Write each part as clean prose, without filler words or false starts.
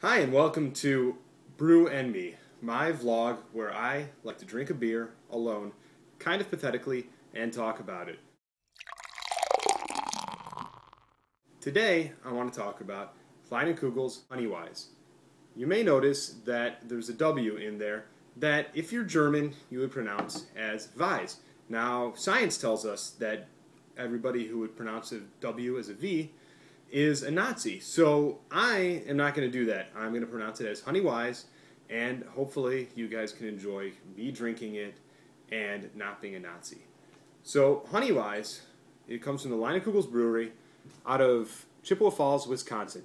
Hi and welcome to Brew and Me, my vlog where I like to drink a beer alone, kind of pathetically, and talk about it. Today I want to talk about Leinenkugel's Honey Weiss. You may notice that there's a W in there that if you're German you would pronounce as Weiss. Now science tells us that everybody who would pronounce a W as a V is a Nazi. So I am not going to do that. I'm going to pronounce it as Honey Weiss, and hopefully you guys can enjoy me drinking it and not being a Nazi. So Honey Weiss, it comes from the Leinenkugel's brewery out of Chippewa Falls, Wisconsin.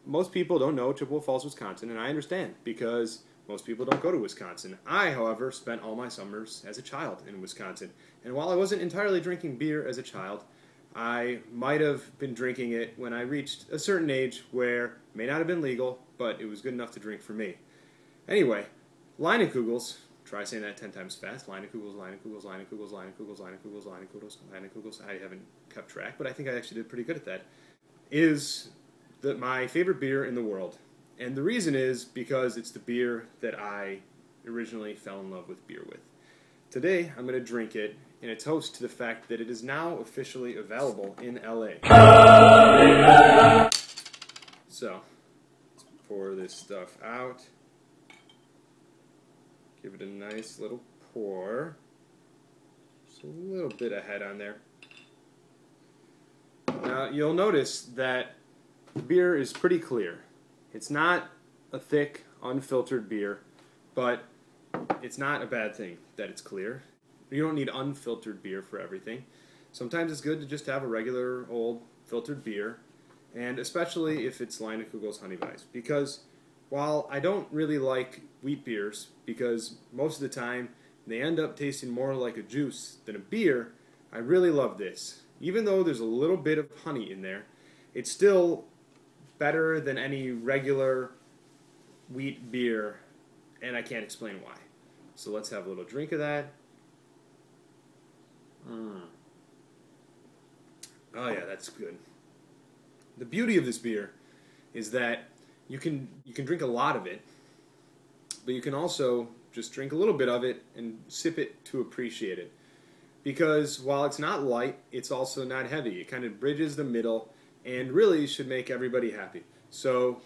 Most people don't know Chippewa Falls, Wisconsin, and I understand because most people don't go to Wisconsin. I, however, spent all my summers as a child in Wisconsin. And while I wasn't entirely drinking beer as a child, I might have been drinking it when I reached a certain age where it may not have been legal, but it was good enough to drink for me. Anyway, Leinenkugels, try saying that 10 times fast. Leinenkugels, Leinenkugels, Leinenkugels, Leinenkugels, Leinenkugels, Leinenkugels, Leinenkugels. I haven't kept track, but I think I actually did pretty good at that. Is my favorite beer in the world. And the reason is because it's the beer that I originally fell in love with beer with. Today, I'm going to drink it in a toast to the fact that it is now officially available in LA. So, let's pour this stuff out. Give it a nice little pour. Just a little bit of head on there. Now, you'll notice that the beer is pretty clear. It's not a thick, unfiltered beer, but it's not a bad thing that it's clear. You don't need unfiltered beer for everything. Sometimes it's good to just have a regular old filtered beer, and especially if it's Leinenkugel's Honey Weiss, because while I don't really like wheat beers, because most of the time they end up tasting more like a juice than a beer, I really love this. Even though there's a little bit of honey in there, it's still better than any regular wheat beer, and I can't explain why. So let's have a little drink of that. Oh yeah, that's good. The beauty of this beer is that you can drink a lot of it, but you can also just drink a little bit of it and sip it to appreciate it. Because while it's not light, it's also not heavy. It kind of bridges the middle and really should make everybody happy. So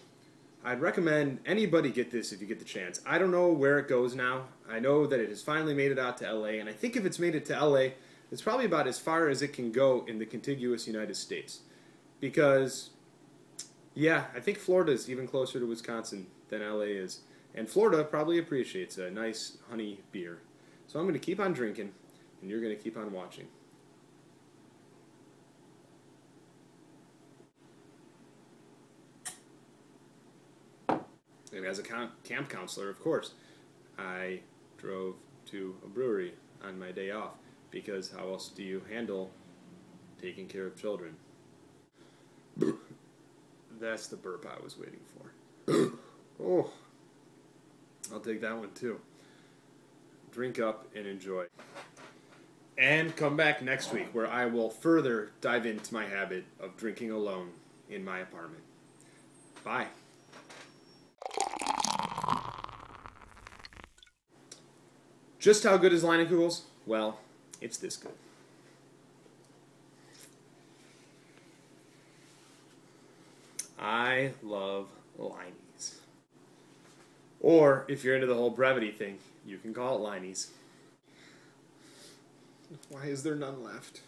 I'd recommend anybody get this if you get the chance. I don't know where it goes now. I know that it has finally made it out to LA, and I think if it's made it to LA, it's probably about as far as it can go in the contiguous United States. Because, yeah, I think Florida is even closer to Wisconsin than LA is. And Florida probably appreciates a nice honey beer. So I'm going to keep on drinking, and you're going to keep on watching. And as a camp counselor, of course, I drove to a brewery on my day off, because how else do you handle taking care of children? That's the burp I was waiting for. Oh, I'll take that one too. Drink up and enjoy. And come back next week where I will further dive into my habit of drinking alone in my apartment. Bye. Just how good is Leinenkugels? Well, it's this good. I love Leinies. Or, if you're into the whole brevity thing, you can call it Leinies. Why is there none left?